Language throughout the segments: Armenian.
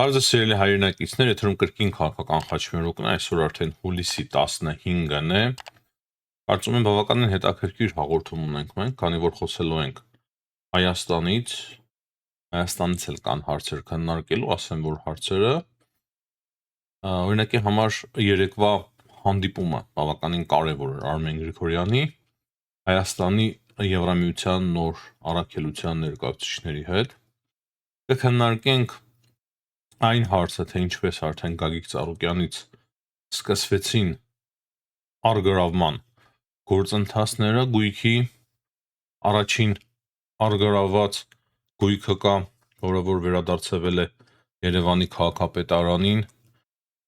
Բարձր սիրելի հայրենակիցներ, եթերում կրկին քաղաքական խաչմերուկն է, այսօր արդեն հուլիսի 15-ն է։ Կարծում եմ բավականին հետաքրքիր հաղորդում ունենք մենք, քանի որ խոսելու ենք Հայաստանից էլ կան հարցեր քննարկելու, ասեմ, որ հարցերը օրինակի համար երեկվա հանդիպումը բավականին կարևոր էր Արմեն Գրիգորյանի Հայաստանի Եվրամիության նոր առաքելության ներկայացուցիչների հետ։ Կքննարկենք այն հարցը, թե ինչպես արդեն Գագիկ Ծառուկյանից սկսվեցին արգրավման գործընթացները, գույքի առաջին արգրավված գույքը կա, որը որ վերադարձվել է Երևանի քաղաքապետարանին։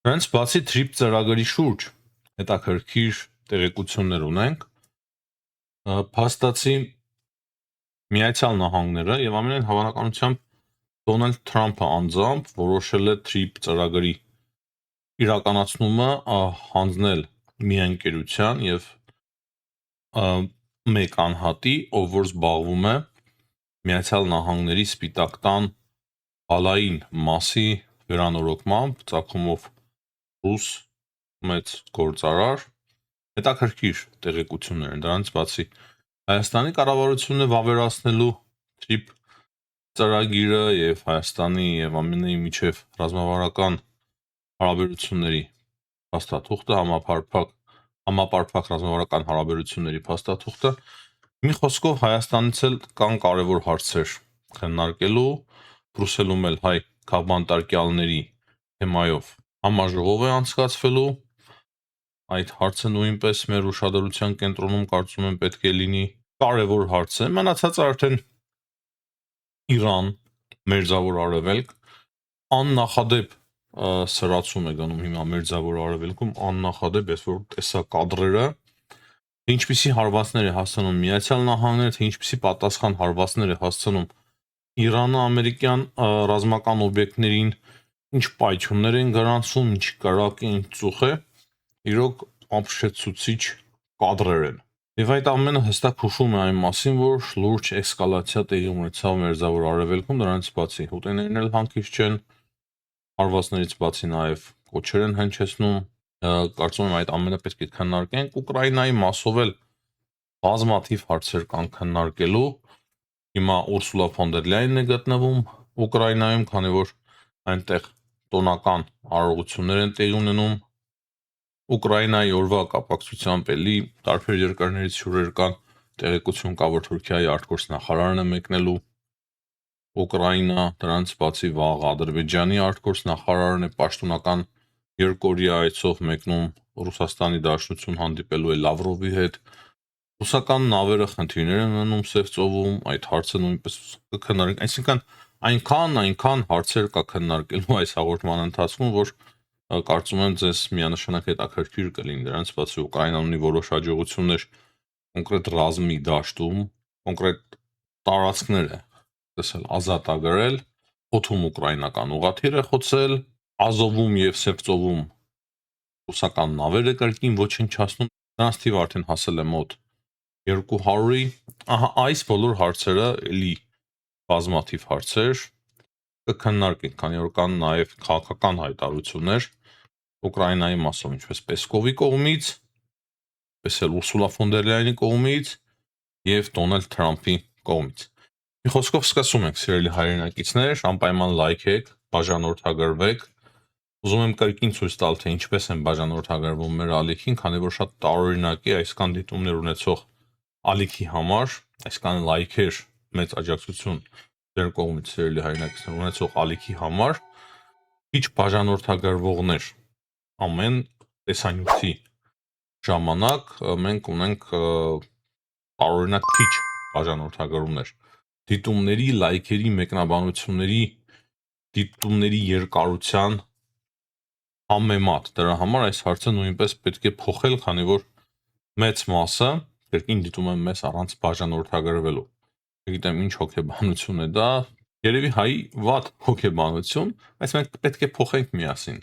Դրանից բացի TRIP ծրագրի շուրջ հետաքրքիր տեղեկություններ ունենք։ Փաստացի Միացյալ Նահանգները եւ ամենայն հավանականությամբ Դոնալդ Թրամփը անձամբ որոշել է TRIP ծրագրի իրականացումը հանձնել մի ընկերության եւ մեկ անհատի, ով որ զբաղվում է Միացյալ Նահանգների Սպիտակ տան հալային մասի վերանորոգմամբ, ծագումով ռուս մեծ գործարար, հետաքրքիր տեղեկություններ են։ Դրանից բացի Հայաստանի կառավարությունը վավերացնելու TRIP ծրագիրը եւ Հայաստանի եւ ԱՄՆ-ի միջև ռազմավարական հարաբերությունների փաստաթուղթը, համապարփակ ռազմավարական հարաբերությունների փաստաթուղթը, մի խոսքով Հայաստանից էլ կան կարևոր հարցեր քննարկելու, Բրուսելում էլ հայ քաղբանտարկյալների թեմայով համաժողով է անցկացվելու, այդ հարցը նույնպես մեր ուշադրության կենտրոնում կարծում եմ պետք է լինի, կարևոր հարց է, մնացածը արդեն Իրան, Մերձավոր Արևելք, աննախադեպ սրացում է գնում հիմա Մերձավոր Արևելքում, աննախադեպ, ես որ տեսա կադրերը, ինչպիսի հարվածներ է հասցնում Միացյալ Նահանգները, թե ինչպիսի պատասխան հարվածներ է հասցնում Իրանը ամերիկյան ռազմական օբյեկտներին, ինչ պայթյուններ են գրանցում, ինչ կրակ է, ինչ ծուխ է, իրոք ապշեցուցիչ կադրեր են։ Եվ այդ ամենը հստակ հուշում է այն մասին, որ լուրջ էսկալացիա տեղի ունեցավ Մերձավոր Արևելքում, դրանից բացի հուտեներն էլ հանգիստ չեն, հարվածներից բացի նաև կոչեր են հնչեցնում, կարծում եմ այդ ամենը պետք է քննարկենք, Ուկրաինայի մասով էլ բազմաթիվ հարցեր կան քննարկելու, հիմա Ուրսուլա ֆոն դեր Լայենն է գտնվում Ուկրաինայում, քանի որ այնտեղ տոնական արարողություններ են տեղի ունենում, Ուկրաինայի օրվա կապակցությամբ էլի տարբեր երկրներից հյուրեր կան, տեղեկություն կա, որ Թուրքիայի արտգործնախարարն է մեկնելու Ուկրաինա, դրանից բացի վաղ Ադրբեջանի արտգործնախարարն է պաշտոնական երկօրյա այցով մեկնում Ռուսաստանի Դաշնություն հանդիպելու է Լավրովի հետ, ռուսական նավերը խնդիրներ են ունենում Սև ծովում, այդ հարցը նույնպես կքննարկենք, այսինքն այնքան հարցեր կա քննարկելու այս հաղորդման ընթացքում, որ կարծում եմ ձեզ միանշանակ հետաքրքիր կլինի, դրանից բացի Ուկրաինան ունի որոշ հաջողություններ կոնկրետ ռազմի դաշտում, կոնկրետ տարածքներ է տեսել ազատագրել, օդում ուկրաինական ուղղաթիռ է խոցել, Ազովում եւ Սևծովում ռուսական նավերը կրկին ոչնչացնում, դրանց թիվը արդեն հասել է մոտ 200-ի, ահա այս բոլոր հարցերը էլի բազմաթիվ հարցեր կքննարկենք, քանի որ կան նաև քաղաքական հայտարարություններ Ուկրաինայի մասով, ինչպես Պեսկովի կողմից, պես էլ Ուրսուլա ֆոն դեր Լայենի կողմից եւ Դոնալդ Թրամփի կողմից։ Մի խոսքով սկսում ենք, սիրելի հայրենակիցներ, անպայման լայքեք, բաժանորդագրվեք։ Ուզում եմ կրկին ցույց տալ, թե ինչպես են բաժանորդագրվում մեր ալիքին, քանի որ շատ տարօրինակ է այսքան դիտումներ ունեցող ալիքի համար, այսքան լայքեր, մեծ աջակցություն ձեր կողմից, սիրելի հայրենակիցներ, ունեցող ալիքի համար քիչ բաժանորդագրվողներ ամեն տեսանյութի ժամանակ մենք ունենք տարօրինակ քիչ բաժանորդագրումներ, դիտումների, լայքերի, մեկնաբանությունների, դիտումների երկարության համեմատ, դրա համար այս հարցը նույնպես պետք է փոխել, քանի որ մեծ մասը կրկին դիտում եմ մեզ առանց բաժանորդագրվելու, չգիտեմ ինչ հոգեբանություն է դա, երևի հայի վատ հոգեբանություն, բայց մենք պետք է փոխենք միասին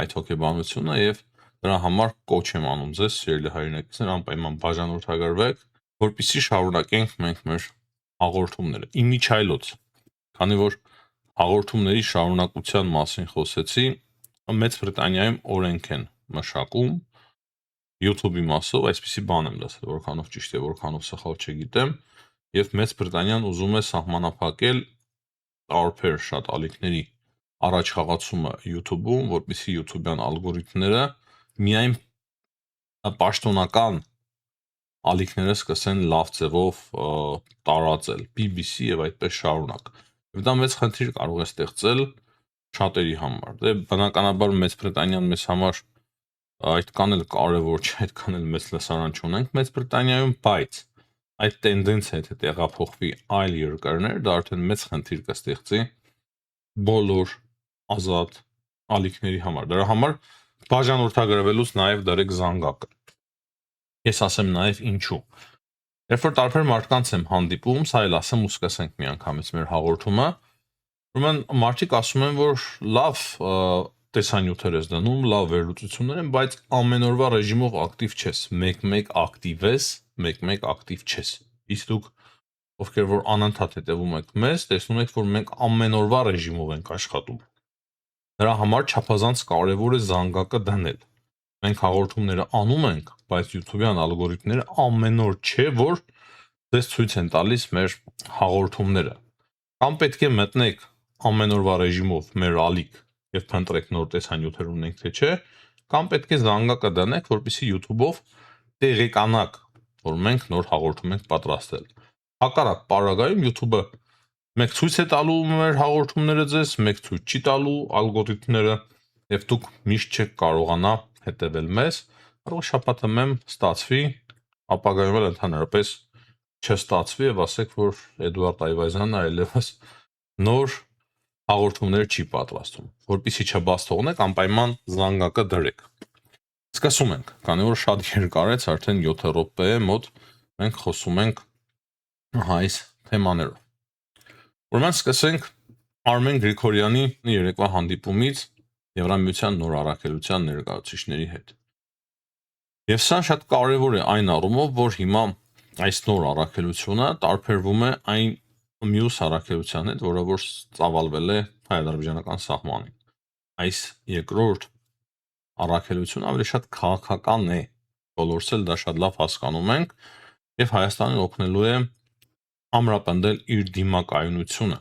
այդ հոգեբանությունը եւ դրա համար կոչ եմ անում ձեզ, սիրելի հայրենակիցներ, անպայման բաժանորդագրվեք, որպեսզի շարունակենք մենք մեր հաղորդումները։ Իմիջիայլոց, քանի որ հաղորդումների շարունակության մասին խոսեցի, Մեծ Բրիտանիայում օրենք են մշակում YouTube-ի մասով, այսպիսի բան եմ լսել, որքանով ճիշտ է, որքանով սխալ չգիտեմ, եւ Մեծ Բրիտանիան ուզում է սահմանափակել տարբեր շատ ալիքների առաջ խաղացումը YouTube-ում, որպեսզի YouTube-յան ալգորիթմները միայն պաշտոնական ալիքները սկսեն լավ ձևով տարածել, BBC եւ այդպես շարունակ։ Եվ դա մեծ խնդիր կարող է ստեղծել շատերի համար։ Դե բնականաբար Մեծ Բրիտանիան մեզ համար այդքան էլ կարևոր չէ, այդքան էլ մեծ լսարան չունենք Մեծ Բրիտանիայում, բայց այդ տենդենսը եթե տեղափոխվի այլ երկրներ, դա արդեն մեծ խնդիր կստեղծի բոլոր ազատ ալիքների համար։ Դրա համար բաժանորդագրվելուց նաև դրեք զանգակը։ Ես ասեմ նաև ինչու։ Երբ որ տարբեր մարդկանց եմ հանդիպում, սա էլ ասեմ ու սկսենք միանգամից մեր հաղորդումը, ուրեմն մարդիկ ասում են, որ լավ տեսանյութեր ես դնում, լավ վերլուծություններ են, բայց ամեն օրվա ռեժիմով ակտիվ չես, մեկ-մեկ ակտիվ ես, մեկ-մեկ ակտիվ չես։ Իսկ դուք ովքեր որ անընդհատ հետևում եք մեզ, տեսնում եք, որ մենք ամեն օրվա ռեժիմով ենք աշխատում։ Դրա համար չափազանց կարևոր է զանգակը դնել։ Մենք հաղորդումները անում ենք, բայց YouTube-յան ալգորիթմները ամեն օր չէ, որ դες ցույց են տալիս մեր հաղորդումները։ Կամ պետք է մտնեք ամեն օրվա ռեժիմով մեր ալիք եւ փնտրեք նոր տեսանյութեր ունենք թե չէ, կամ պետք է զանգակը դնեք, որպեսզի YouTube-ով տեղեկանաք, որ մենք նոր հաղորդում ենք պատրաստել։ Հակառակ պարագայում YouTube-ը մեկ ցույց է տալու մեր հաղորդումները ձեզ, մեկ ցույց չի տալու ալգորիթմները, եւ դուք միշտ չեք կարողանա հետևել մեզ, կարող շաբաթը մեմ ստացվի, ապագայում էլ ընդհանրապես չստացվի եւ ասեք, որ Էդուարդ Այվազյանը այլևս նոր հաղորդումներ չի պատրաստում, որpիսի չբաց թողնեք, անպայման զանգակը դրեք։ Սկսում ենք, քանի որ շատ երկար է, արդեն 7 րոպե է մոտ մենք խոսում ենք այս թեմաներով։ Ուրեմն սկսենք Արմեն Գրիգորյանի երեկվա հանդիպումից Եվրամիության նոր առաքելության ներկայացուցիչների հետ։ Եվ սա շատ կարևոր է այն առումով, որ հիմա այս նոր առաքելությունը տարբերվում է այն մյուս առաքելության հետ, որը որ ծավալվել է հայ-ադրբեջանական սահմանին։ Այս երկրորդ առաքելությունը ավելի շատ քաղաքական է, բոլորս էլ դա շատ լավ հասկանում ենք, եւ Հայաստանին օգնելու է ամրապնդել իր դիմակայունությունը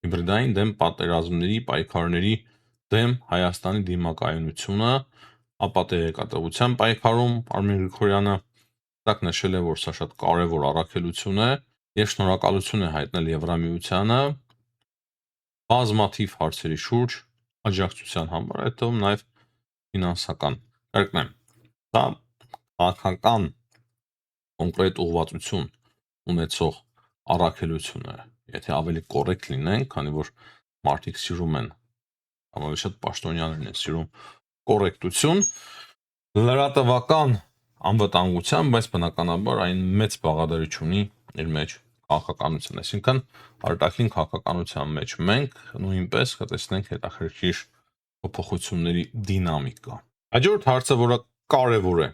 հիբրիդային դեմ պատերազմների, պայքարների դեմ Հայաստանի դիմակայունությունը, ապա տեղեկատվության պայքարում Արմեն Գրիգորյանը տակ նշել է, որ սա շատ կարևոր առաքելություն է եւ շնորհակալություն է հայտնել Եվրամիությանը բազմաթիվ հարցերի շուրջ աջակցության համար, այդ թվում նաեւ ֆինանսական։ Կրկնեմ, դա քաղաքական կոնկրետ ուղղվածություն ունեցող առաքելություն է, եթե ավելի կոռեկտ լինենք, քանի որ մարդիկ սիրում են, ավելի շատ պաշտոնյաներն են սիրում կոռեկտություն, լրատվական անվտանգության, բայց բնականաբար այն մեծ բաղադրիչ ունի իր մեջ քաղաքականություն, այսինքն արտաքին քաղաքականության մեջ մենք նույնպես կտեսնենք հետաքրքիր փոփոխությունների դինամիկա։ Հաջորդ հարցը, որը կարևոր է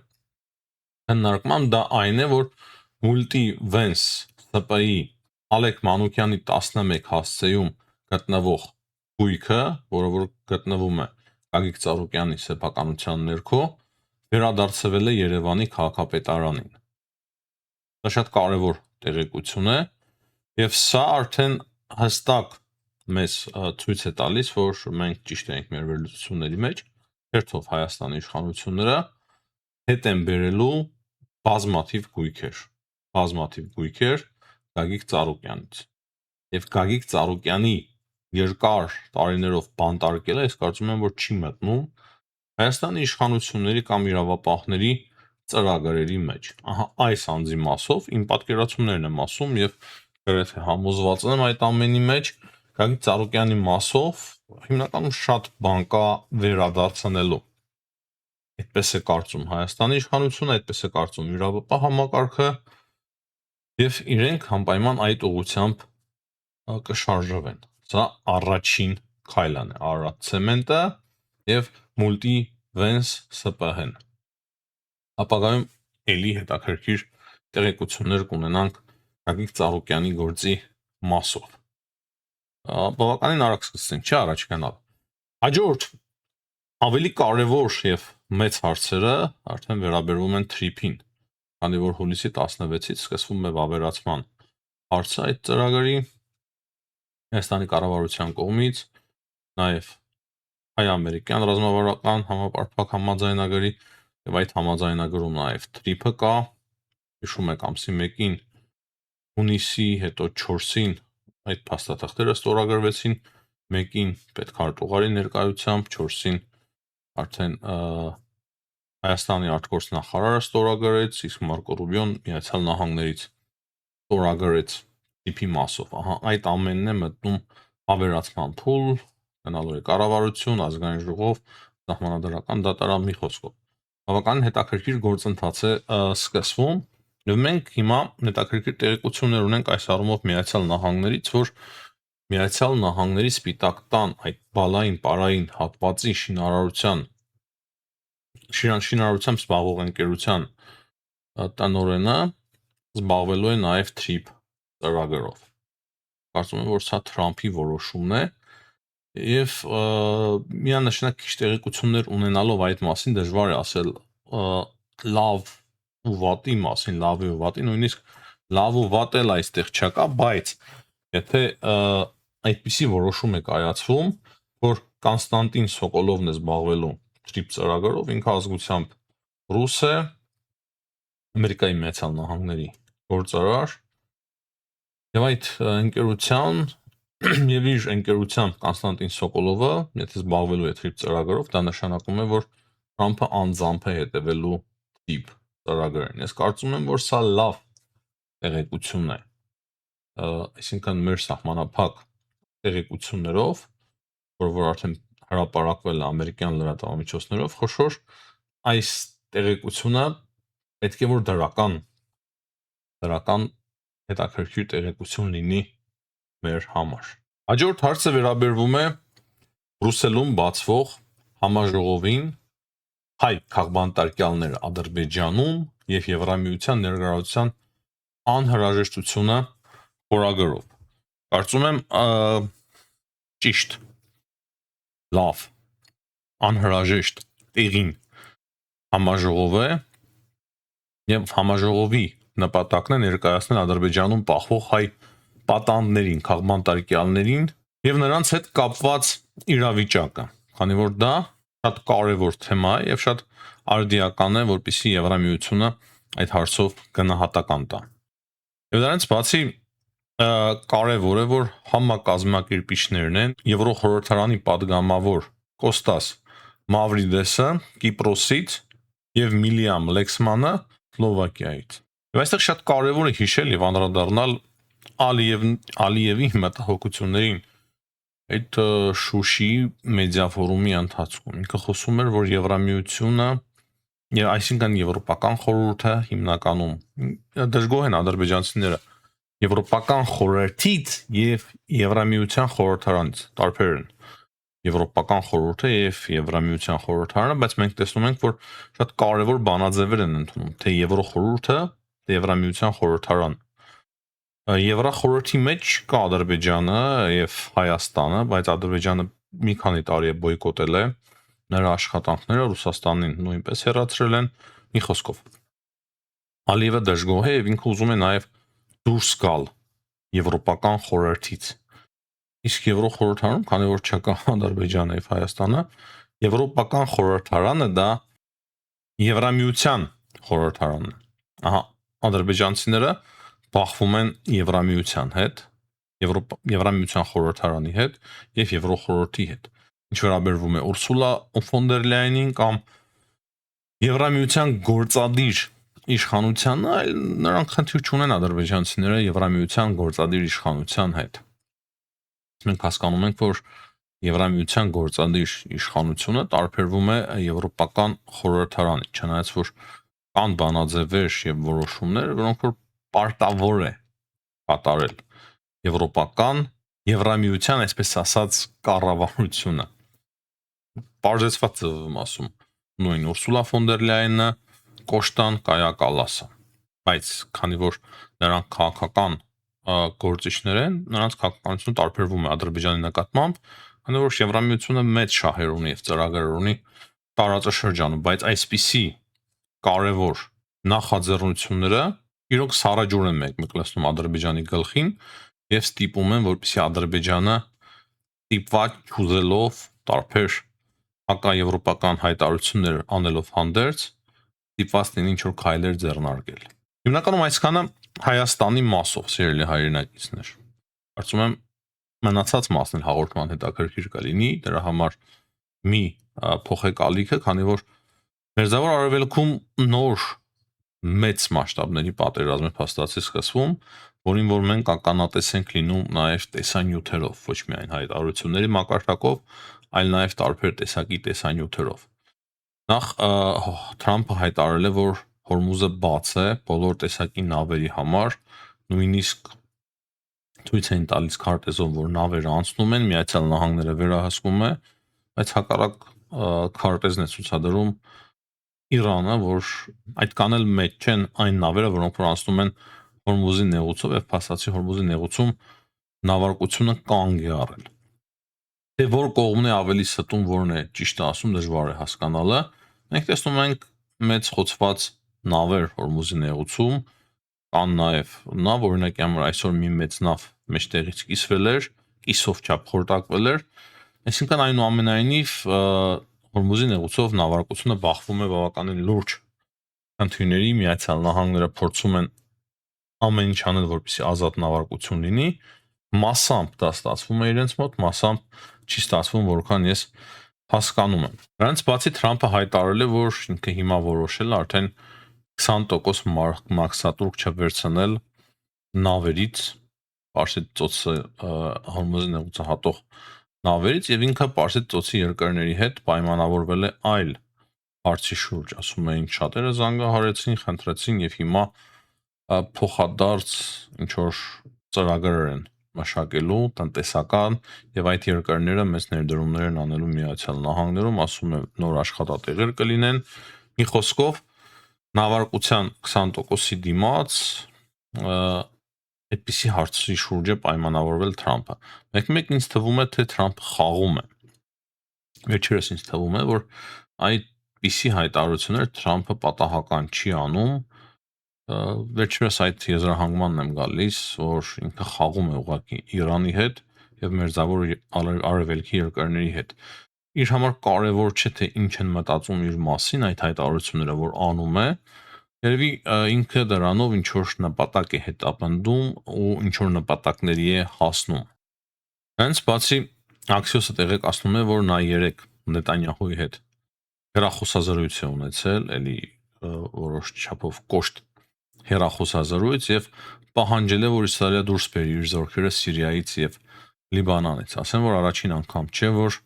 քննարկման, դա այն է, որ Multi-Vance ՍՊ-ի Ալեք Մանուկյանի 11 հասցեում գտնվող գույքը, որը որ գտնվում է Գագիկ Ծառուկյանի սեփականության ներքո, վերադարձվել է Երևանի քաղաքապետարանին։ Դա շատ կարևոր տեղեկություն է, եւ սա արդեն հստակ մեզ ցույց է տալիս, որ մենք ճիշտ ենք մեր վերլուծությունների մեջ, հերթով Հայաստանի իշխանությունները հետ են բերելու բազմաթիվ գույքեր Գագիկ Ծառուկյանից։ Եվ Գագիկ Ծառուկյանի երկար տարիներով բանտարկելը, ես կարծում եմ, որ չի մտնում Հայաստանի իշխանությունների կամ իրավապահների ծրագրերի մեջ։ Ահա այս անձի մասով իմ պատկերացումներն եմ ասում եւ գրեթե համոզված եմ այդ ամենի մեջ Գագիկ Ծառուկյանի մասով հիմնականում շատ բան կա վերադարձնելու։ Այդպես է կարծում Հայաստանի իշխանությունը, այդպես է կարծում իրավապահ համակարգը եւ իրենք անպայման այդ ուղղությամբ կշարժվեն։ Սա առաջին քայլն է, Արարատ ցեմենտը եւ Multi-Vance ՍՊՀ-ն։ Ապագայում ելի հետաքրքիր տեղեկություններ կունենանք Գագիկ Ծառուկյանի գործի մասով։ բավականին արագ սկսեցին, չի առաջ գնալ։ Հաջորդ ավելի կարևոր եւ մեծ հարցերը արդեն վերաբերվում են TRIP-ին, քանի որ հուլիսի 16-ից սկսվում է վավերացման հարցը այդ ծրագրի Հայաստանի կառավարության կողմից, նաեւ հայ-ամերիկյան ռազմավարական համապարփակ համաձայնագրի եւ այդ համաձայնագրում նաեւ TRIP-ը կա, հիշում եք ամսի 1-ին հունիսի հետո 4-ին այդ փաստաթղթերը ստորագրվեցին, 1-ին պետքարտուղարի ներկայությամբ, 4-ին արդեն Հայաստանի արտգործնախարարը ստորագրեց, իսկ Մարկո Ռուբիոն Միացյալ Նահանգներից ստորագրեց TRIP-ի մասով։ Ահա այդ ամենն է մտնում ավերացման փուլ, գնալու է կառավարություն, ազգային ժողով, սահմանադրական դատարան մի խոսքով։ Բավականին հետաքրքիր գործընթաց է սկսվում, եւ մենք հիմա հետաքրքիր տեղեկություններ ունենք այս առումով Միացյալ Նահանգներից, որ Միացյալ Նահանգների Սպիտակ տան այդ բալային պարային հատվածի շինարարությամբ զբաղվող ընկերության տնօրենը զբաղվելու է նաեւ TRIP ծրագրով։ Կարծում եմ, որ սա Թրամփի որոշումն է եւ միանշանակ քիչ տեղեկություններ ունենալով այդ մասին դժվար է ասել լավ ու վատի մասին, լավի ու վատի, նույնիսկ լավ ու վատ էլ այստեղ չկա, բայց եթե այդպիսի որոշում է կայացվում, որ Կոնստանտին Սոկոլովն է զբաղվելու TRIP ծրագրով, ինքը ազգությամբ ռուս է, Ամերիկայի Միացյալ Նահանգների գործարար, եւ այդ ընկերության եւ իր ընկերությամբ Կոնստանտին Սոկոլովը, եթե զբաղվելու է TRIP ծրագրով, դա նշանակում է, որ Թրամփը անձամբ է հետևելու TRIP ծրագրին։ Ես կարծում եմ, որ սա լավ տեղեկություն է, այսինքն մեր սահմանափակ տեղեկություններով, որ արդեն հրապարակվել է ամերիկյան լրատվամիջոցներով, խոշոր այս տեղեկությունը պետք է որ դրական հետաքրքիր տեղեկություն լինի մեր համար։ Հաջորդ հարցը վերաբերվում է Բրուսելում բացվող համաժողովին հայ քաղբանտարկյալներ Ադրբեջանում եւ Եվրամիության ներկայացության անհրաժեշտությունը խորագրով։ Կարծում եմ ճիշտ, լավ, անհրաժեշտ տեղին համաժողով է եւ համաժողովի նպատակն է ներկայացնել Ադրբեջանում պահվող հայ պատանդներին, քաղբանտարկյալներին եւ նրանց հետ կապված իրավիճակը, քանի որ դա շատ կարևոր թեմա է եւ շատ արդիական է, որպեսզի Եվրամիությունը այդ հարցով գնահատական տա։ Եվ դրանից բացի կարևոր է, որ համակազմակերպիչներն են Եվրոխորհրդարանի падգամավոր Կոստաս Մավրիդեսը Կիպրոսից եւ Միլիամ Լեքսմանը Սլովակիայից։ Եվ այստեղ շատ կարևոր է հիշել եւ անդրադառնալ Ալիևի մտահոգություններին այդ Շուշի մեդիա ֆորումի ընթացքում։ Ինքը խոսում էր, որ Եվրամիությունը եւ այսինքն Եվրոպական խորհուրդը հիմնականում դժգոհ են ադրբեջանցիները Եվրոպական խորհրդից եւ Եվրամիության խորհրդարանից տարբեր են Եվրոպական խորհուրդը եւ Եվրամիության խորհրդարանը, բայց մենք տեսնում ենք, որ շատ կարևոր բանաձևեր են ընդունում, թե Եվրոխորհուրդը, թե Եվրամիության խորհրդարան։ Եվրախորհրդի մեջ կա Ադրբեջանը եւ Հայաստանը, բայց Ադրբեջանը մի քանի տարի է բոյկոտել է նրա աշխատանքները, Ռուսաստանին նույնպես հեռացրել են, մի խոսքով։ Ալիևը դժգոհ է եւ ինքը ուզում է նաեւ դուրս գալ Եվրոպական խորհրդից։ Իսկ Եվրոխորհրդարանում, քանի որ չկա Ադրբեջանը եւ Հայաստանը, Եվրոպական խորհրդարանը դա Եվրամիության խորհրդարանն է։ Ահա, ադրբեջանցիները բախվում են Եվրամիության հետ, Եվրամիության խորհրդարանի հետ եւ Եվրոխորհրդի հետ։ Ինչ վերաբերվում է Ուրսուլա ֆոն դեր Լայենին կամ Եվրամիության գործադիր իշխանությանը, այլ նրանք խնդիր չունեն ադրբեջանցիները Եվրամիության գործադիր իշխանության հետ։ Մենք հասկանում ենք, որ Եվրամիության գործադիր իշխանությունը տարբերվում է Եվրոպական խորհրդարանից, չնայած որ կան բանաձևեր եւ որոշումներ, որոնք որ պարտավոր է կատարել Եվրամիության, այսպես ասած, կառավարությունը։ Պարզեցված ձևով ասում, նույն Ուրսուլա ֆոն դեր Լայենը, Կոշտան Կայա Կալասը։ Բայց քանի որ նրանք քաղաքական գործիչներ են, նրանց քաղաքականությունը տարբերվում է Ադրբեջանի նկատմամբ, քանի որ Եվրամիությունը մեծ շահեր ունի եւ ծրագրեր ունի տարածաշրջանում, բայց այսպիսի կարևոր նախաձեռնությունները իրոք սարաջուր են մեկ-մեկ լցնում Ադրբեջանի գլխին եւ ստիպում են, որպեսզի Ադրբեջանը ստիպված չուզելով տարբեր հակաեվրոպական հայտարարություններ անելով հանդերձ ստիպված լինի ինչ-որ քայլեր ձեռնարկել։ Հիմնականում այսքանը Հայաստանի մասով սիրելի հայրենակիցներ։ Կարծում եմ մնացած մասն էլ հաղորդման հետաքրքիր կլինի, դրա համար մի փոխեք ալիքը, քանի որ Մերձավոր Արևելքում նոր մեծ մասշտաբների պատերազմ է փաստացի սկսվում, որին որ մենք ականատես ենք լինում նաև տեսանյութերով, ոչ միայն հայտարարությունների մակարդակով, այլ նաև տարբեր տեսակի տեսանյութերով։ Նախ Թրամփը հայտարարել է, որ Հորմուզը բաց է բոլոր տեսակի նավերի համար, նույնիսկ ցույց են տալիս քարտեզով, որ նավերը անցնում են, Միացյալ Նահանգները վերահսկում է, բայց հակառակ քարտեզն է ցուցադրում Իրանը, որ այդքան էլ մեծ չեն այն նավերը, որոնք որ անցնում են Հորմուզի նեղուցով եւ փաստացի Հորմուզի նեղուցում նավարկությունը կանգ է առել։ Թե որ կողմն է ավելի ստուն, որն է ճիշտը ասում, դժվար է հասկանալը։ Մենք տեսնում ենք մեծ խոցված նավեր Հորմուզի նեղուցում, կան նաև նավ, օրինակի համար այսօր մի մեծ նավ մեջտեղից կիսվել էր, կիսով չափ խորտակվել էր, այսինքն այնուամենայնիվ Հորմուզի նեղուցով նավարկությունը բախվում է բավականին լուրջ խնդիրների, Միացյալ Նահանգները փորձում են ամեն ինչ անել, որպեսզի ազատ նավարկություն լինի, մասամբ դա ստացվում է իրենց մոտ, մասամբ չի ստացվում, որքան ես հասկանում եմ։ Դրանից բացի Թրամփը հայտարարել է, որ ինքը հիմա որոշել է արդեն 20% մաքսատուրք չվերցնել նավերից, Պարսից ծոցը Հորմուզի նեղուցը հատող նավերից եւ ինքը Պարսից ծոցի երկրների հետ պայմանավորվել է այլ հարցի շուրջ, ասում էին շատերը զանգահարեցին, խնդրեցին եւ հիմա փոխադարձ ինչ որ ծրագրեր են մշակելու տնտեսական եւ այդ երկրները մեծ ներդրումներ են անելու Միացյալ Նահանգներում, ասում է նոր աշխատատեղեր կլինեն։ Մի խոսքով նավարկության 20%-ի դիմաց այդպիսի հարցի շուրջ է պայմանավորվել Թրամփը։ Մեկ-մեկ ինձ թվում է, թե Թրամփը խաղում է։ Վերջերս ինձ թվում է, որ այդպիսի հայտարարություններ Թրամփը պատահական չի անում։ Վերջերս այդ եզրահանգմանն եմ գալիս, որ ինքը խաղում է ուղղակի Իրանի հետ եւ Մերձավոր Արևելքի երկրների հետ։ Իր համար կարևոր չէ թե ինչ են մտածում իր մասին այդ հայտարարությունները, որ անում է, երևի ինքը դրանով ինչ որ նպատակ է հետապնդում ու ինչ որ նպատակների է հասնում։ Հենց բացի Axios-ը տեղեկացնում է, որ նա երեք Նետանյահուի հետ հեռախոսազրույց է ունեցել, էլի որոշ չափով կոշտ հեռախոսազրույց եւ պահանջել է, որ Իսրայելը դուրս բերի իր զորքերը Սիրիայից եւ Լիբանանից։ Ասեմ, որ առաջին անգամ չէ, որ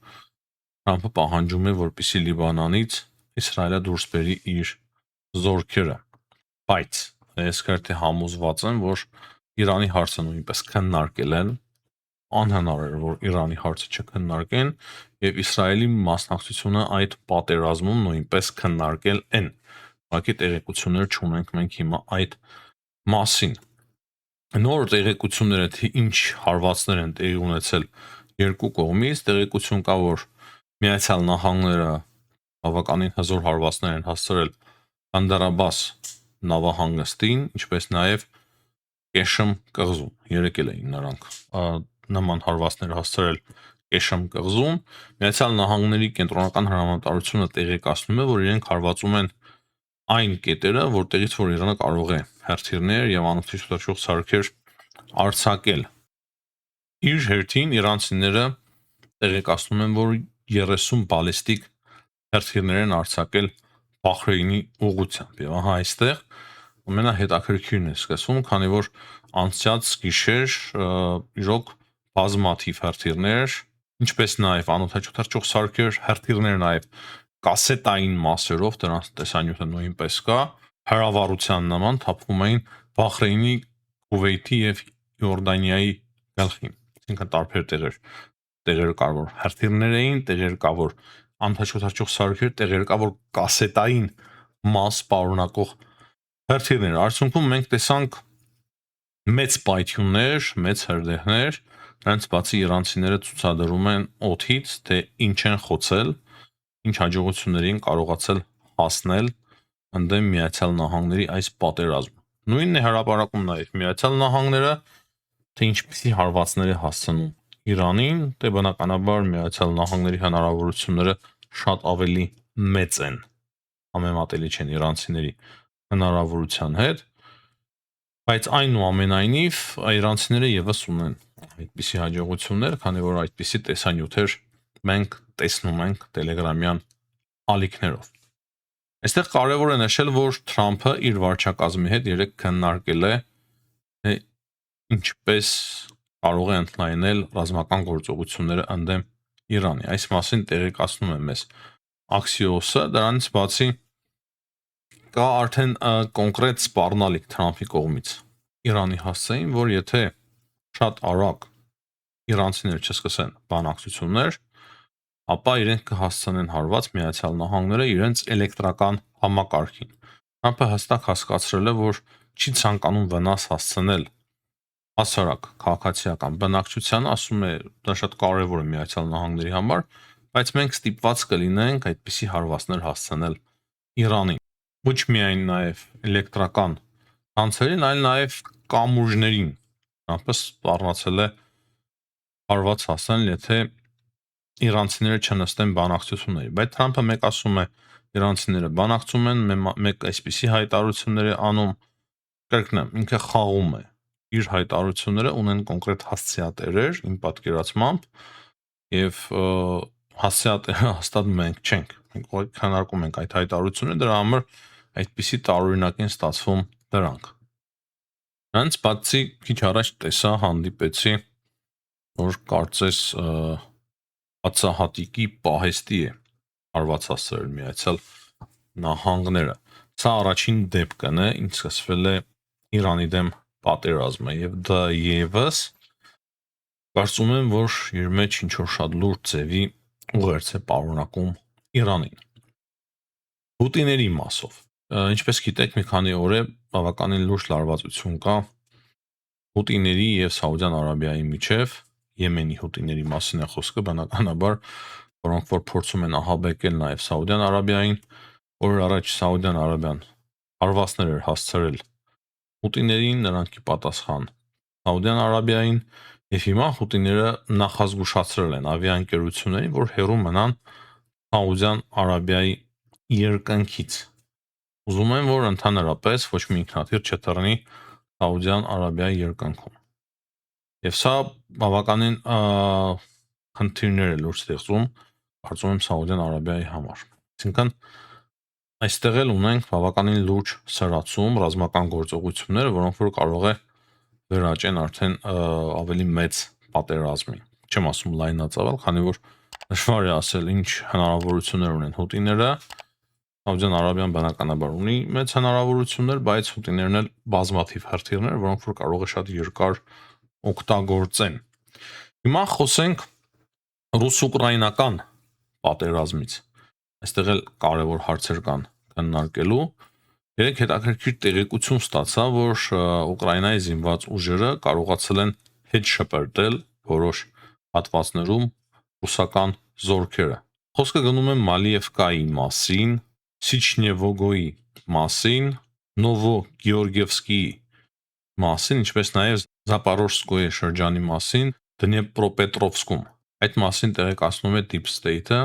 Թրամփը պահանջում է, որպեսզի Լիբանանից Իսրայելը դուրս բերի իր զորքերը։ Բայց ես քրտի համոզված եմ, որ Իրանի հարցը նույնպես քննարկել են, անհնար է, որ Իրանի հարցը չքննարկեն եւ Իսրայելի մասնակցությունը այդ պատերազմում նույնպես քննարկել են։ Ուղղակի տեղեկություններ չունենք մենք հիմա այդ մասին։ Նոր տեղեկությունները թե ինչ հարվածներ են տեղի ունեցել երկու կողմից, տեղեկություն կա, որ Միացյալ Նահանգները բավականին հզոր հարվածներ են հասցրել Բանդար-Աբբաս նավահանգստին, ինչպես նաև Կեշմ կղզում։ Երեք էլ էին նրանք նման հարվածներ հասցրել Կեշմ կղզում։ Միացյալ Նահանգների կենտրոնական հրամանատարությունը տեղեկացնում է, որ իրենք հարվածում են այն կետերը, որտեղից որ Իրանը կարող է հերթիրներ եւ անօթեշուտացող սարքեր արձակել։ Իր հերթին իրանցիները տեղեկացնում են, որ 30 բալիստիկ հերթիրներ են արձակել Բախրեյնի ուղղությամբ։ Եվ ահա այստեղ ամենահետաքրքիրն է սկսվում, քանի որ անցած գիշեր իրոք բազմաթիվ հերթիրներ, ինչպես նաև անօթեշուտացող սարքեր, հերթիրներ նաև կասետային մասերով, դրանց տեսանյութը նույնպես կա, հրավառության նման թափվում էին Բախրեյնի, Քուվեյթի եւ Յորդանիայի գլխին։ Այսինքն տարբեր տեղեր կար, որ հերթիրներ էին, տեղեր կա, որ անօթեշուտացող սարքեր, տեղեր կա, որ կասետային մաս պարունակող հերթիրներ։ Արդյունքում մենք տեսանք մեծ պայթյուններ, մեծ հրդեհներ, նրանց բացի իրանցիները ցուցադրում են օդից, թե ինչ են խոցել, ինչ հաջողություններին կարողացել հասնել ընդդեմ Միացյալ Նահանգների այս պատերազմը։ Նույնն է հրապարակում նաև Միացյալ Նահանգները, թե ինչպիսի հարվածներ է հասցնում Իրանին, դե բնականաբար Միացյալ Նահանգների հնարավորությունները շատ ավելի մեծ են, համեմատելի չեն իրանցիների հնարավորության հետ, բայց այնուամենայնիվ իրանցիները եւս ունեն այդպիսի հաջողություններ, քանի որ այդպիսի տեսանյութեր մենք տեսնում ենք Telegram-յան ալիքներով։ Այստեղ կարևոր է նշել, որ Թրամփը իր վարչակազմի հետ երեք քննարկել է թե ինչպես կարող է ընդլայնել ռազմական գործողությունները ընդդեմ Իրանի։ Այս մասին տեղեկացնում է մեզ Axios-ը, դրանից բացի կա արդեն կոնկրետ սպառնալիք Թրամփի կողմից Իրանի հասցեին, որ եթե շատ արագ իրանցիները չսկսեն բանակցություններ, ապա իրենք կհասցնեն հարված Միացյալ Նահանգները իրենց էլեկտրական համակարգին։ Թրամփը հստակ հասկացրել է, որ չի ցանկանում վնաս հասցնել հասարակ քաղաքացիական բնակչությանը, ասում է դա շատ կարևոր է Միացյալ Նահանգների համար, բայց մենք ստիպված կլինենք այդպիսի հարվածներ հասցնել Իրանին։ Ոչ միայն նաև էլեկտրական հանցերին, այլ նաև կամուրջներին։ Թրամփը սպառնացել է հարված հասցնել, եթե իրանցիները չնստեն բանակցությունների, բայց Թրամփը մեկ ասում է իրանցիները բանակցում են, մեկ այսպիսի հայտարարություններ է անում, կրկնեմ, ինքը խաղում է իր հայտարարությունները ունեն կոնկրետ հասցեատերեր իմ պատկերացմամբ եւ հասցեատերը հաստատ մենք չենք։ Մենք ուղղակի քննարկում ենք այդ հայտարարությունները, դրա համար այդպիսի տարօրինակ են ստացվում դրանք։ Հենց բացի քիչ առաջ տեսա հանդիպեցի, որ կարծես հացահատիկի պահեստի է հարված հասցրել Միացյալ Նահանգները։ Սա առաջին դեպքն է, ինչ սկսվել է Իրանի դեմ պատերազմը եւ դա եւս կարծում եմ, որ իր մեջ ինչ որ շատ լուրջ ձևի ուղերձ է պարունակում Իրանին։ Հուտիների մասով։ Ինչպես գիտեք, մի քանի օր է բավականին լուրջ լարվածություն կա հուտիների եւ Սաուդյան Արաբիայի միջև, Եմենի հուտիների մասին է խոսքը, բնականաբար, որոնք որ փորձում են ահաբեկել նաեւ Սաուդյան Արաբիային, որ առաջ Սաուդյան Արաբիան հարվածներ էր հասցրել հուտիներին, նրանք ի պատասխան Սաուդյան Արաբիային եւ հիմա հուտիները նախազգուշացրել են ավիաընկերություններին, որ հեռու մնան Սաուդյան Արաբիայի երկնքից։ Ուզում են, որ ընդհանրապես ոչ մի ինքնաթիռ չթռնի Սաուդյան Արաբիայի երկնքում։ Եվ սա բավականին խնդիրներ է լուրջ ստեղծում, կարծում եմ Սաուդյան Արաբիայի համար։ Այսինքն այստեղ էլ ունենք բավականին լուրջ սրացում, ռազմական գործողություններ, որոնք որ կարող է վերաճեն արդեն ավելի մեծ պատերազմի։ Չեմ ասում լայնածավալ, քանի որ դժվար է ասել ինչ հնարավորություններ ունեն հուտիները։ Սաուդյան Արաբիան բնականաբար ունի մեծ հնարավորություններ, բայց հուտիներն էլ բազմաթիվ հրթիռներ, որոնք որ կարող է շատ երկար օգտագործեն։ Հիմա խոսենք ռուս-ուկրաինական պատերազմից։ Այստեղ էլ կարևոր հարցեր կան քննարկելու։ Երեք հետաքրքիր տեղեկություն ստացա, որ Ուկրաինայի զինված ուժերը կարողացել են հետ շպրտել որոշ հատվածներում ռուսական զորքերը։ Խոսքը գնում է Մալիևկայի մասին, Սիչնևոգոյի մասին, Նովոգեորգիևսկի մասին, ինչպես նաև Զապորոժսկոյի շրջանի մասին Դնեպրոպետրովսկում։ Այդ մասին տեղեկացնում է Deep State-ը,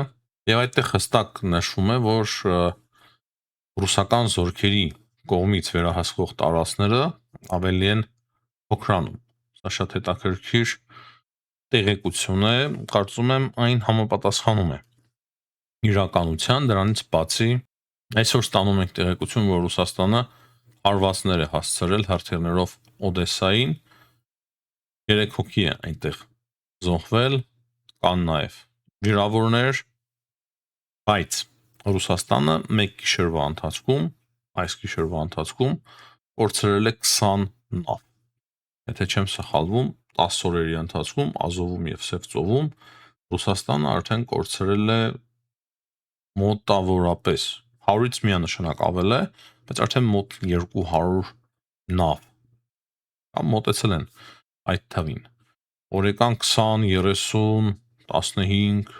եւ այդտեղ հստակ նշվում է, որ ռուսական զորքերի կողմից վերահսկվող տարածքները ավելի են փոքրանում։ Սա շատ հետաքրքիր տեղեկություն է, կարծում եմ այն համապատասխանում է իրականության, դրանից բացի այսօր ստանում ենք տեղեկություն, որ Ռուսաստանը հարվածներ է հասցրել հրթիռներով Օդեսային, 3 հոգի է այնտեղ զոհվել, կան նաև վիրավորներ, բայց Ռուսաստանը մեկ գիշերվա ընթացքում, այս գիշերվա ընթացքում կորցրել է 20 նավ։ Եթե չեմ սխալվում, 10 օրերի ընթացքում Ազովում եւ Սևծովում Ռուսաստանը արդեն կորցրել է մոտավորապես 100-ից միանշանակ ավել է, բայց արդեն մոտ 200 նավ կամ մոտեցել են այդ թվին։ Օրական 20, 30, 15,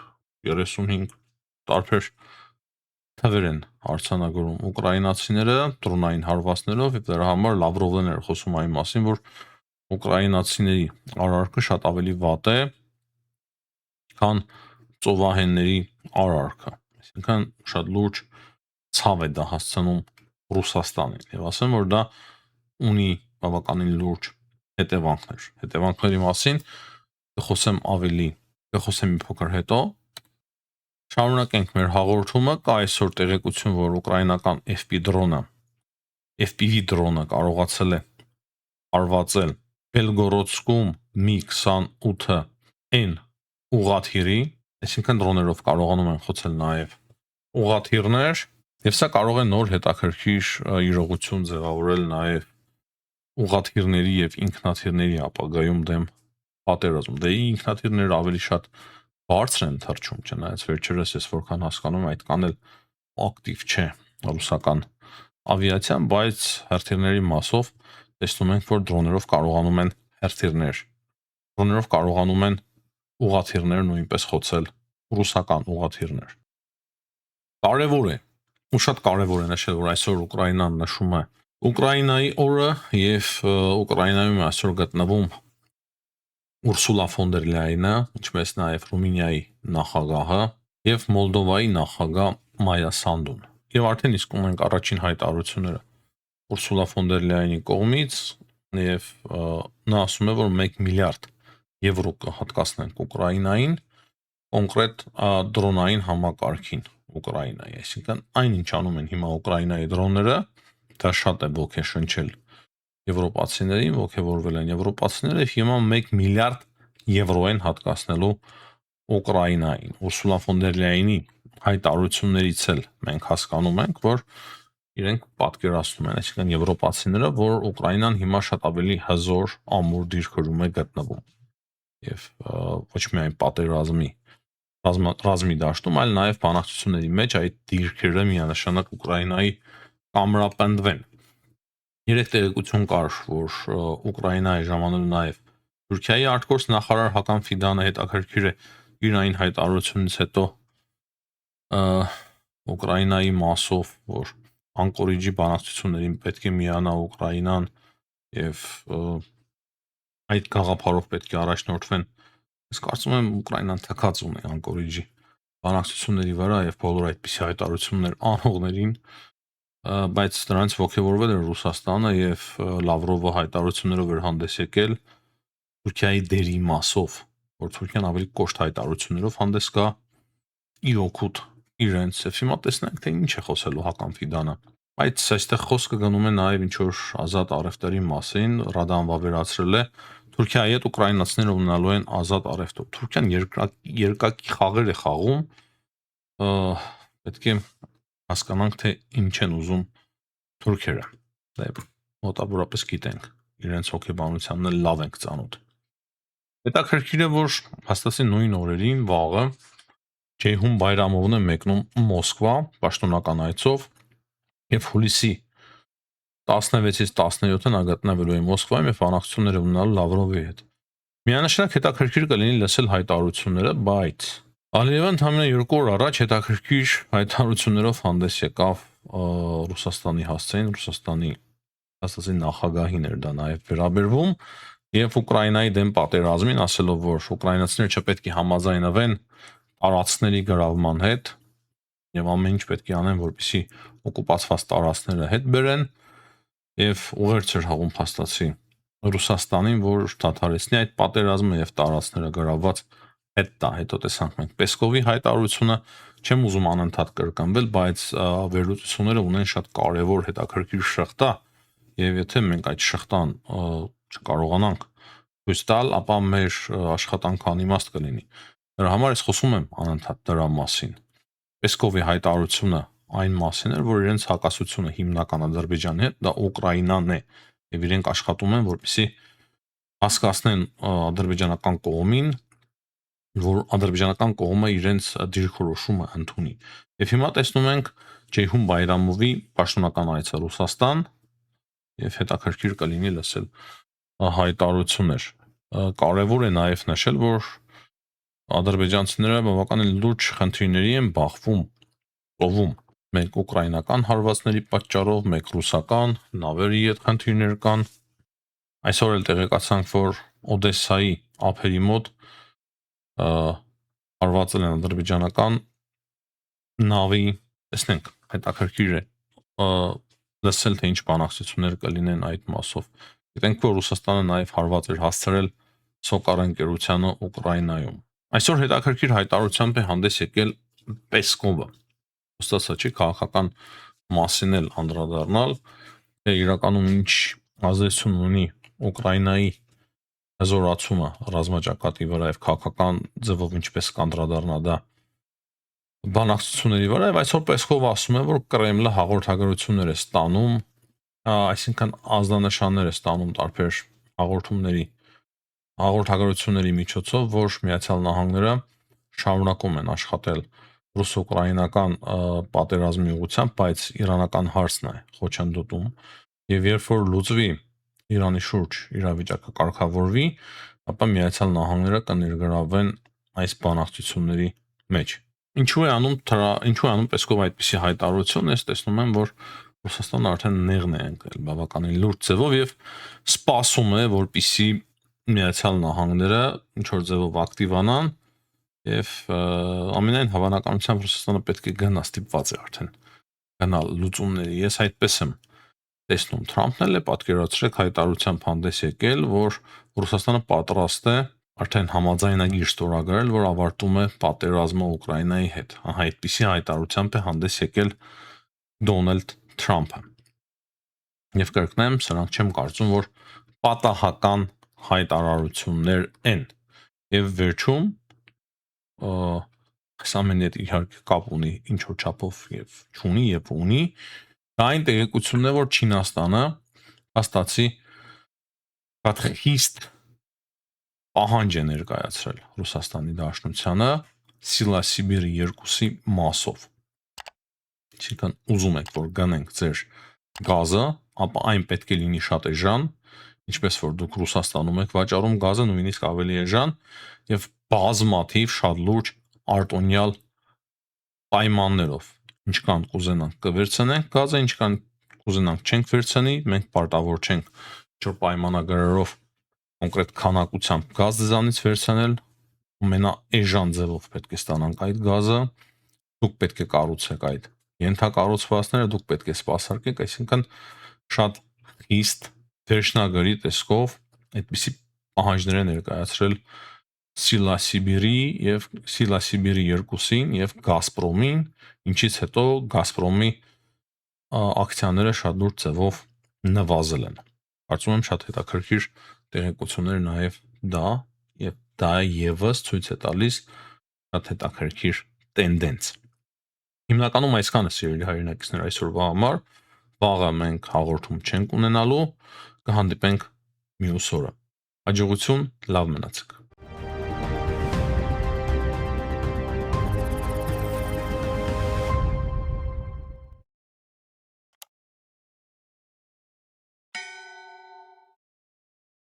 35 տարբեր թվեր են արձանագրում ուկրաինացիները դրոնային հարվածներով, եւ դրա համար Լավրովն էր խոսում այն մասին, որ ուկրաինացիների արարքը շատ ավելի վատ է, քան ծովահենների արարքը։ Այսինքն շատ լուրջ ցավ է դա հասցնում Ռուսաստանին, եւ ասեմ, որ դա ունի բավականին լուրջ հետևանքներ։ Հետևանքների մասին կխոսեմ մի փոքր հետո։ Շարունակենք մեր հաղորդումը։ Կա այսօր տեղեկություն, որ ուկրաինական FPV դրոնը կարողացել է հարվածել Բելգորոդսկում Mi-28N ուղղաթիռի, այսինքն դրոներով կարողանում են խոցել նաև ուղղաթիռներ, եւ սա կարող է նոր հետաքրքիր իրողություն ձևավորել նաև ուղղաթիռների եւ ինքնաթիռների ապագայում դեմ պատերազմ։ Դե ինքնաթիռները ավելի շատ բարձր են թռչում, չնայած վերջերս ես որքան հասկանում եմ, այդքան էլ ակտիվ չէ ռուսական ավիացիան, բայց հրթիռների մասով տեսնում ենք, որ դրոներով կարողանում են դրոներով կարողանում են ուղղաթիռներ նույնպես խոցել ռուսական ուղղաթիռներ։ Կարևոր է ու շատ կարևոր է նշել, որ այսօր Ուկրաինան նշում է Ուկրաինայի օրը եւ Ուկրաինայում այսօր գտնվում Ուրսուլա ֆոն դեր Լայենը, ինչպես նաև Ռումինիայի նախագահը եւ Մոլդովայի նախագահ Մայա Սանդուն։ Եվ արդեն իսկ ունենք առաջին հայտարարությունները Ուրսուլա ֆոն դեր Լայենի կողմից, եւ նա ասում է, որ 1 միլիարդ եվրո կհատկացնենք Ուկրաինային, կոնկրետ դրոնային համակարգին Ուկրաինայի, այսինքն այնինչ անում են հիմա Ուկրաինայի դրոնները, դա շատ է ոգեշնչել եվրոպացիներին, ոգևորվել են եվրոպացիները, եւ հիմա 1 միլիարդ եվրո են հատկացնելու Ուկրաինային։ Ուրսուլա ֆոն դեր Լայենի հայտարարություններից էլ մենք հասկանում ենք, որ իրենք պատկերացնում են, այսինքն եվրոպացիները, որ Ուկրաինան հիմա շատ ավելի հզոր ամուր դիրքերում է գտնվում եւ ոչ միայն պատերազմի ռազմի դաշտում, այլ նաև բանակցությունների մեջ այդ դիրքերը միանշանակ Ուկրաինայի կամրապնդվեն։ Երեք տեղեկություն կար, որ Ուկրաինայի ժամանելու նաև Թուրքիայի արտգործ նախարար Հական Ֆիդանը հետաքրքիր է իր այն հայտարարությունից հետո Ուկրաինայի մասով, որ Անկորիջի բանակցություններին պետք է միանա Ուկրաինան եւ այդ գաղափարով պետք է առաջնորդվեն։ Ես կարծում եմ Ուկրաինան թքած ունի Անկորիջի բանակցությունների վրա եւ բոլոր այդպիսի հայտարարություններ անողներին, բայց դրանից ողջևորվել է Ռուսաստանը եւ Լավրովը հայտարարություններով էր հանդես եկել Թուրքիայի դերի մասով, որ Թուրքիան ավելի կոշտ հայտարարություններով հանդես գա իր օգուտ իրենց, եւ հիմա տեսնենք թե ինչ է խոսելու Հական Ֆիդանը։ Բայց այստեղ խոսքը գնում է նաև ինչ որ ազատ առևտրի մասին, Ռադան վավերացրել է Թուրքիայի հետ ուկրաինացիները ունենալու են ազատ առևտուր։ Թուրքիան երկակի խաղեր է խաղում, պետք է հասկանանք թե ինչ են ուզում թուրքերը։ Դե մոտավորապես գիտենք, իրենց հոգեբանությանն էլ լավ ենք ծանոթ։ Հետաքրքիր է, որ հաստատի նույն օրերին վաղը Ceyhun Bayramovն է մեկնում Մոսկվա պաշտոնական այցով եւ հուլիսի 16-ից 17-ը նա գտնվելու է Մոսկվայում եւ բանակցություններ ունենալու Լավրովի հետ։ Միանշանակ հետաքրքիր կլինի լսել հայտարարությունները, բայց Ալիևան ընդամենը 2 օր առաջ հետաքրքիր հայտարարություններով հանդես եկավ Ռուսաստանի հասցեին, Ռուսաստանի հաստատի նախագահին էր դա նաեւ վերաբերվում եւ Ուկրաինայի դեմ պատերազմին, ասելով, որ ուկրաինացիները չպետք է համաձայնվեն տարածքների գրավման հետ եւ ամեն ինչ պետք է անեն, որպեսզի օկուպացված տարածքները հետ բերեն եւ ուղերձ էր հաղում փաստացի Ռուսաստանին, որ դադարեցնի այդ պատերազմը եւ տարածքները գրավված հետ տա։ Հետո տեսանք մենք Պեսկովի հայտարարությունը, չեմ ուզում անընդհատ կրկնվել, բայց վերլուծությունները ունեն շատ կարեւոր հետաքրքիր շղթա եւ եթե մենք այդ շղթան չկարողանանք ցույց տալ, ապա մեր աշխատանքը անիմաստ կլինի։ Դրա համար ես խոսում եմ անընդհատ դրա մասին։ Պեսկովի հայտարարությունը այն մասին էր, որ իրենց հակասությունը հիմնական Ադրբեջանի հետ դա Ուկրաինան է եւ իրենք աշխատում են, որպեսզի հասկացնեն ադրբեջանական կողմին, որ ադրբեջանական կողմը իրենց դիրքորոշումը ընդունի։ Եվ հիմա տեսնում ենք Ceyhun Bayramovի պաշտոնական այցը Ռուսաստան եւ հետաքրքիր կլինի լսել հայտարարություններ։ Կարևոր է նաև նշել, որ ադրբեջանցիները բավականին լուրջ խնդիրների են բախվում, ծովում։ Մեկ ուկրաինական հարվածների պատճառով, մեկ ռուսական, նավերի հետ խնդիրներ կան։ Այսօր էլ տեղեկացանք, որ Օդեսայի ափերի մոտ հարվածել են ադրբեջանական նավի, տեսնենք, հետաքրքիր է լսել, թե ինչ բանակցություններ կլինեն այդ մասով։ Գիտենք, որ Ռուսաստանը նաև հարված էր հասցրել Սոկար ընկերությանը Ուկրաինայում։ Այսօր հետաքրքիր հայտարարությամբ է հանդես եկել Պեսկովը։ Ոստացա չի քաղաքական մասին էլ անդրադառնալ, թե իրականում ինչ ազդեցություն ունի Ուկրաինայի հզորացումը ռազմաճակատի վրա եւ քաղաքական ձևով ինչպես կանդրադառնա դա բանակցությունների վրա, եւ այսօր Պեսկովը ասում է, որ Կրեմլը հաղորդագրություններ է ստանում, այսինքն ազդանշաններ է ստանում տարբեր հաղորդագրությունների միջոցով, որ Միացյալ Նահանգները շարունակում են աշխատել ռուս-ուկրաինական պատերազմի ուղղությամբ, բայց իրանական հարցն է խոչընդոտում, եւ երբ որ լուծվի Իրանի շուրջ իրավիճակը կարգավորվի, ապա Միացյալ Նահանգները կներգրավվեն այս բանակցությունների մեջ։ Ինչու է անում Պեսկովը այդպիսի հայտարարություն, ես տեսնում եմ, որ Ռուսաստանը արդեն նեղն է ընկել բավականին լուրջ ձևով եւ սպասում է, որպիսի Միացյալ Նահանգները ինչ որ ձևով ակտիվանան եւ ամենայն հավանականությամբ Ռուսաստանը պետք է գնա, ստիպված է արդեն գնալ լուծումների։ Ես այդպես եմ տեսնում, Թրամփն էլ է պատկերացրեք հայտարարությամբ հանդես եկել, որ Ռուսաստանը պատրաստ է արդեն համաձայնագիր ստորագրել, որ ավարտում է պատերազմը Ուկրաինայի հետ։ Ահա այդպիսի հայտարարությամբ է հանդես եկել Դոնալդ Թրամփը։ Եվ կրկնեմ, սրանք չեմ կարծում, որ պատահական հայտարարություններ են։ Եվ վերջում ամենի հետ իհարկե կապ ունի ինչ որ չափով եւ չունի եւ ունի, դա այն տեղեկությունն է, որ Չինաստանը հաստատի պատրաստ պահանջ է ներկայացրել Ռուսաստանի Դաշնությանը Սիլասիբիրի 2-ի մասով։ Այսինքն ուզում եք, որ գնենք ձեր գազը, ապա այն պետք է լինի շատ էժան, ինչպես որ դուք Ռուսաստանում եք վաճառում գազը, նույնիսկ ավելի էժան եւ բազմաթիվ շատ լուրջ արտոնյալ պայմաններով։ Ինչքան կուզենանք կվերցնենք գազը, ինչքան կուզենանք չենք վերցնի, մենք պարտավոր չենք ինչ-որ պայմանագրերով կոնկրետ քանակությամբ գազ դզանից վերցնել, ամենաէժան ձևով պետք է ստանանք այդ գազը, դուք պետք է կառուցեք այդ ենթակառուցվածքները, դուք պետք է սպասարկեք, այսինքն շատ խիստ վերջնագրի տեսքով այդպիսի պահանջներ է ներկայացրել Սիլասիբիրի եւ Սիլասիբիրի 2-ին եւ Գազպրոմին, ինչից հետո Գազպրոմի ակցիաները շատ լուրջ ձևով նվազել են։ Կարծում եմ շատ հետաքրքիր տեղեկություններ նաեւ դա եւ դա եւս ցույց է տալիս շատ հետաքրքիր տենդենց։ Հիմնականում այսքանը սիրելի հայրենակիցներ այսօրվա համար, վաղը մենք հաղորդում չենք ունենալու, կհանդիպենք մյուս օրը։ Հաջողություն, լավ մնացեք։